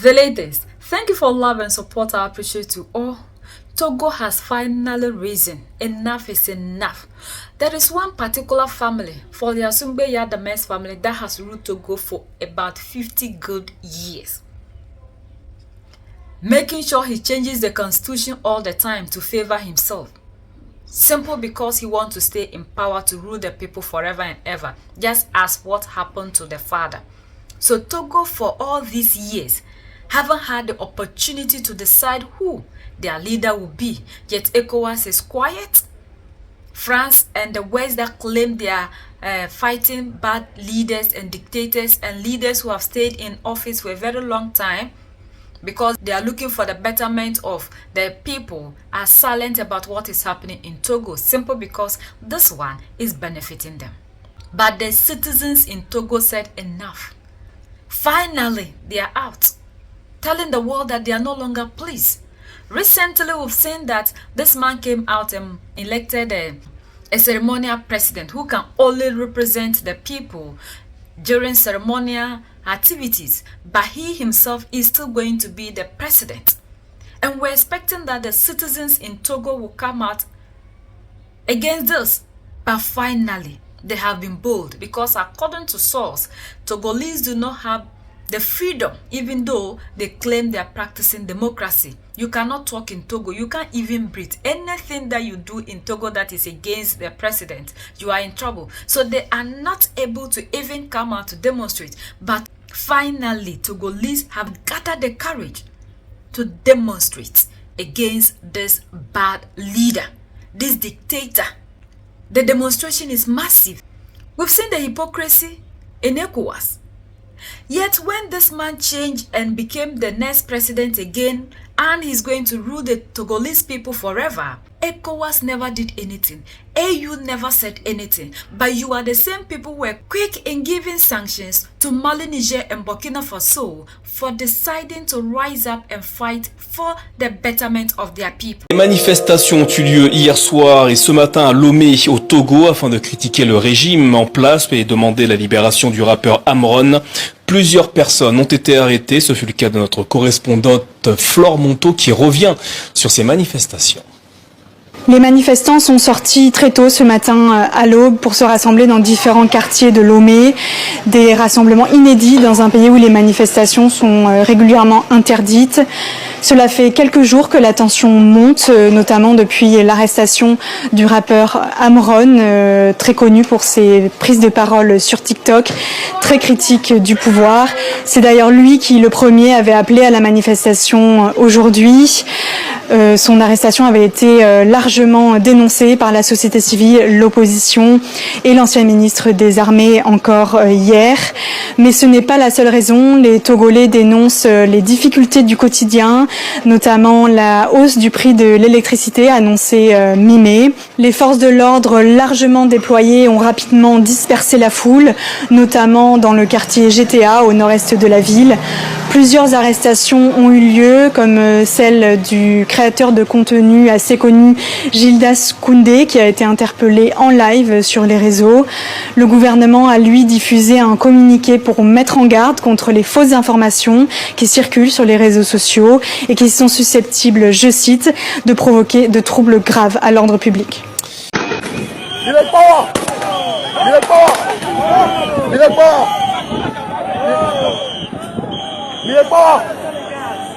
The latest. Thank you for love and support. I appreciate you all. Togo has finally risen. Enough is enough. There is one particular family, for the Asumbe Yadames family, that has ruled Togo for about 50 good years. Making sure he changes the constitution all the time to favor himself. Simple because he wants to stay in power to rule the people forever and ever, just as what happened to the father. So Togo for all these years haven't had the opportunity to decide who their leader will be, yet ECOWAS is quiet. France and the West that claim they are fighting bad leaders and dictators and leaders who have stayed in office for a very long time because they are looking for the betterment of the people, are silent about what is happening in Togo, simple because this one is benefiting them. But the citizens in Togo said enough. Finally, they are out, telling the world that they are no longer pleased. Recently, we've seen that this man came out and elected a ceremonial president who can only represent the people during ceremonial activities, but he himself is still going to be the president. And we're expecting that the citizens in Togo will come out against this. But finally, they have been bold because according to source, Togolese do not have the freedom, even though they claim they are practicing democracy. You cannot talk in Togo. You can't even breathe. Anything that you do in Togo that is against the president, you are in trouble. So they are not able to even come out to demonstrate. But finally, Togolese have gathered the courage to demonstrate against this bad leader, this dictator. The demonstration is massive. We've seen the hypocrisy in ECOWAS. Yet when this man changed and became the next president again, and he's going to rule the Togolese people forever, ECOWAS never did anything. AU never said anything. But you are the same people who were quick in giving sanctions to Mali, Niger and Burkina Faso for deciding to rise up and fight for the betterment of their people. Les manifestations ont eu lieu hier soir et ce matin à Lomé au Togo afin de critiquer le régime en place et demander la libération du rappeur Amron. Plusieurs personnes ont été arrêtées, ce fut le cas de notre correspondante Faure qui revient sur ces manifestations. Les manifestants sont sortis très tôt ce matin à l'aube pour se rassembler dans différents quartiers de Lomé. Des rassemblements inédits dans un pays où les manifestations sont régulièrement interdites. Cela fait quelques jours que la tension monte, notamment depuis l'arrestation du rappeur Amron, très connu pour ses prises de parole sur TikTok, très critique du pouvoir. C'est d'ailleurs lui qui, le premier, avait appelé à la manifestation aujourd'hui. Son arrestation avait été largement dénoncée par la société civile, l'opposition et l'ancien ministre des Armées encore hier. Mais ce n'est pas la seule raison. Les Togolais dénoncent les difficultés du quotidien, notamment la hausse du prix de l'électricité annoncée mi-mai. Les forces de l'ordre largement déployées ont rapidement dispersé la foule, notamment dans le quartier GTA au nord-est de la ville. Plusieurs arrestations ont eu lieu, comme celle du créateur de contenu assez connu Gildas Koundé, qui a été interpellé en live sur les réseaux. Le gouvernement a lui diffusé un communiqué pour mettre en garde contre les fausses informations qui circulent sur les réseaux sociaux et qui sont susceptibles, je cite, de provoquer de troubles graves à l'ordre public. Il est pas! Il est pas! Il est pas! Il est pas!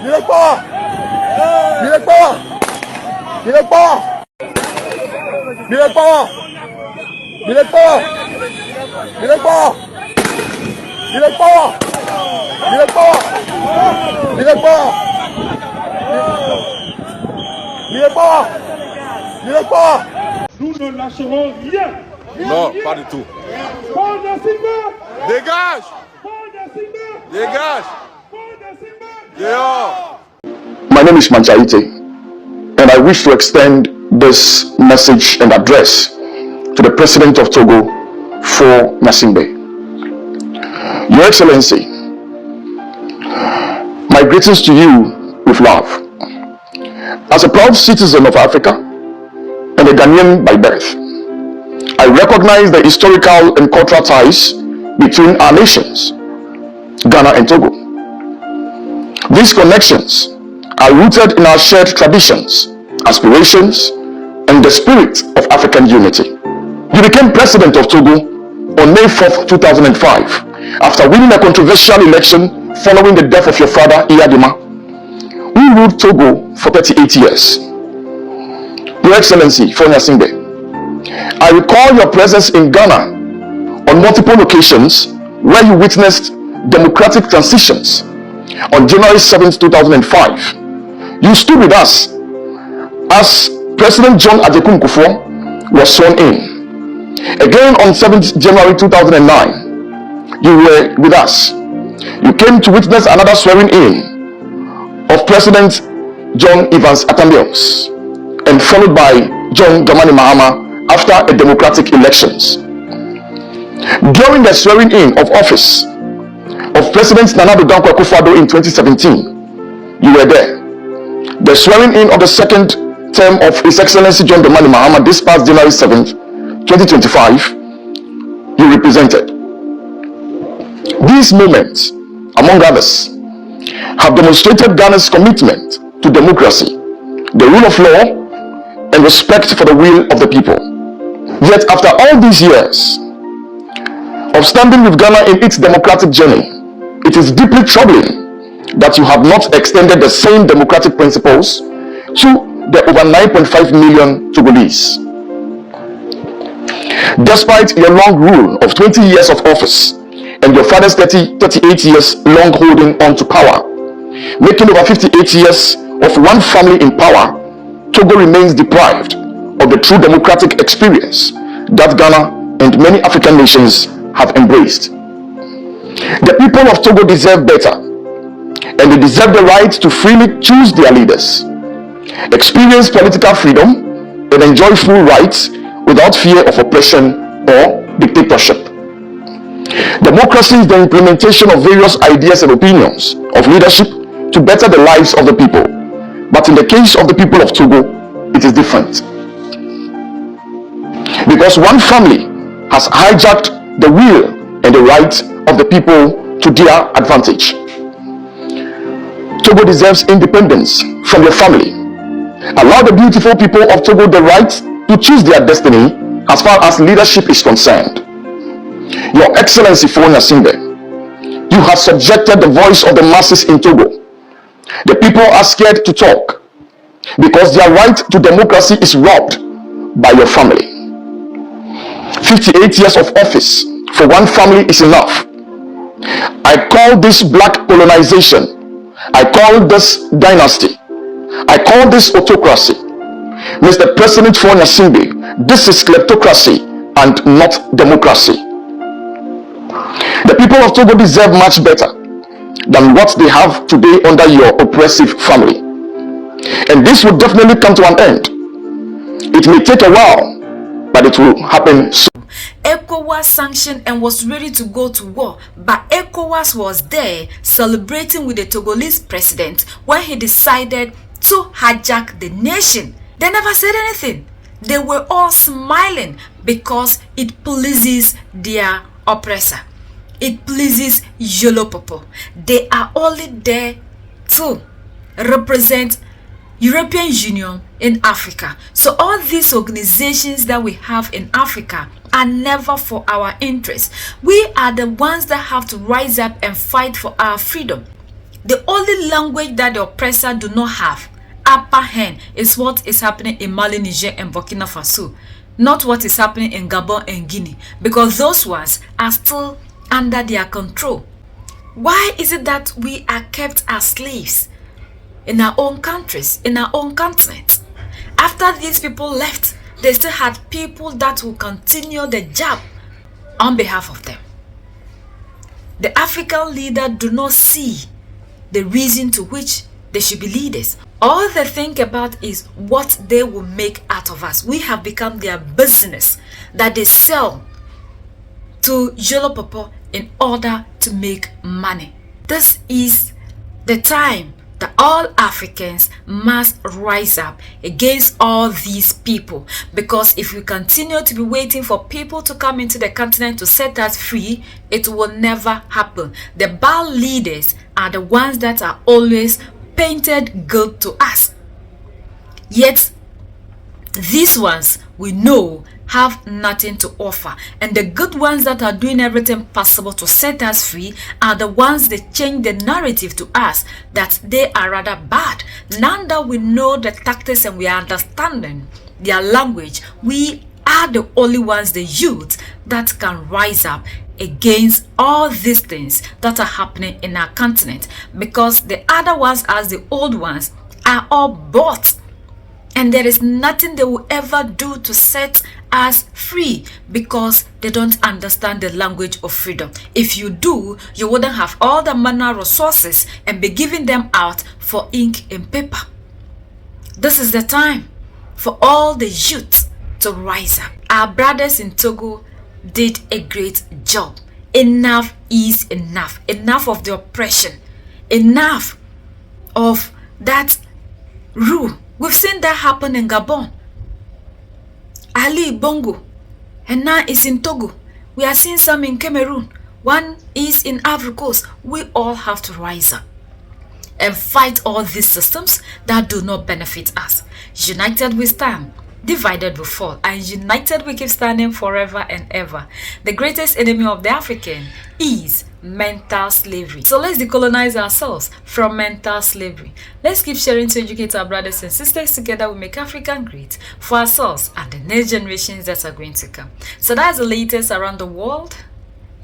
Il est pas! Il est pas! Il est pas! Il est pas! Il est pas! Il est pas! Il est pas! Il est pas! Il est pas! Il est pas! Il est pas! Nous ne lâcherons rien. Non, pas du tout. Dégage! Dégage! Dehors! My name is Manchaite, and I wish to extend this message and address to the President of Togo, Faure Nasimbe. Your Excellency, my greetings to you with love. As a proud citizen of Africa and a Ghanaian by birth, I recognize the historical and cultural ties between our nations, Ghana and Togo. These connections are rooted in our shared traditions, aspirations, and the spirit of African unity. You became president of Togo on May 4th, 2005, after winning a controversial election following the death of your father, Iyadima, who ruled Togo for 38 years. Your Excellency, Faure, I recall your presence in Ghana on multiple occasions where you witnessed democratic transitions. On January 7th, 2005, you stood with us as President John Adjekwu Kufuor was sworn in. Again on 7th January 2009, you were with us. You came to witness another swearing in of President John Evans Atta Mills, and followed by John Dramani Mahama after a democratic elections. During the swearing in of office of President Nana Addo Dankwa Akufo-Addo in 2017, you were there. The swearing in of the second term of His Excellency John Dramani Mahama this past January 7th, 2025, you represented. These moments, among others, have demonstrated Ghana's commitment to democracy, the rule of law, and respect for the will of the people. Yet after all these years of standing with Ghana in its democratic journey, it is deeply troubling that you have not extended the same democratic principles to the over 9.5 million Togolese. Despite your long rule of 20 years of office and your father's 38 years long holding on to power, making over 58 years of one family in power, Togo remains deprived of the true democratic experience that Ghana and many African nations have embraced. The people of Togo deserve better, and they deserve the right to freely choose their leaders, experience political freedom, and enjoy full rights without fear of oppression or dictatorship. Democracy is the implementation of various ideas and opinions of leadership to better the lives of the people. But in the case of the people of Togo, it is different. Because one family has hijacked the will and the rights of the people to their advantage. Togo deserves independence from your family. Allow the beautiful people of Togo the right to choose their destiny as far as leadership is concerned. Your Excellency Faure, you have subjected the voice of the masses in Togo. The people are scared to talk because their right to democracy is robbed by your family. 58 years of office for one family is enough. I call this black colonization. I call this dynasty. I call this autocracy. Mr. President Faure, this is kleptocracy and not democracy. The people of Togo deserve much better than what they have today under your oppressive family. And this will definitely come to an end. It may take a while, but it will happen soon. ECOWAS sanctioned and was ready to go to war, but ECOWAS was there celebrating with the Togolese president when he decided to hijack the nation. They never said anything. They were all smiling because it pleases their oppressor. It pleases Yolo Popo. They are only there to represent European Union in Africa. So all these organizations that we have in Africa are never for our interest. We are the ones that have to rise up and fight for our freedom. The only language that the oppressor do not have upper hand is what is happening in Mali, Niger, and Burkina Faso, not what is happening in Gabon and Guinea, because those ones are still under their control. Why is it that we are kept as slaves in our own countries, in our own continent? After these people left, they still had people that will continue the job on behalf of them. The African leader do not see the reason to which they should be leaders. All they think about is what they will make out of us. We have become their business that they sell to Yolo Popo in order to make money. This is the time that all Africans must rise up against all these people, because if we continue to be waiting for people to come into the continent to set us free, it will never happen. The Baal leaders are the ones that are always painted good to us, yet these ones we know have nothing to offer, and the good ones that are doing everything possible to set us free are the ones that change the narrative to us that they are rather bad. Now that we know the tactics and we are understanding their language, we are the only ones, the youth, that can rise up against all these things that are happening in our continent, because the other ones, as the old ones, are all bought. And there is nothing they will ever do to set us free, because they don't understand the language of freedom. If you do, you wouldn't have all the manner resources and be giving them out for ink and paper. This is the time for all the youth to rise up. Our brothers in Togo did a great job. Enough is enough. Enough of the oppression. Enough of that rule. We've seen that happen in Gabon. Ali Bongo, and now it's in Togo. We are seeing some in Cameroon. One is in Ivory Coast. We all have to rise up and fight all these systems that do not benefit us. United we stand, divided we fall, and united we keep standing forever and ever. The greatest enemy of the African is mental slavery. So let's decolonize ourselves from mental slavery. Let's keep sharing to educate our brothers and sisters. Together we make Africa great for ourselves and the next generations that are going to come. So that's the latest around the world,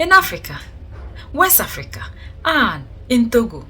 in Africa, West Africa, and in Togo.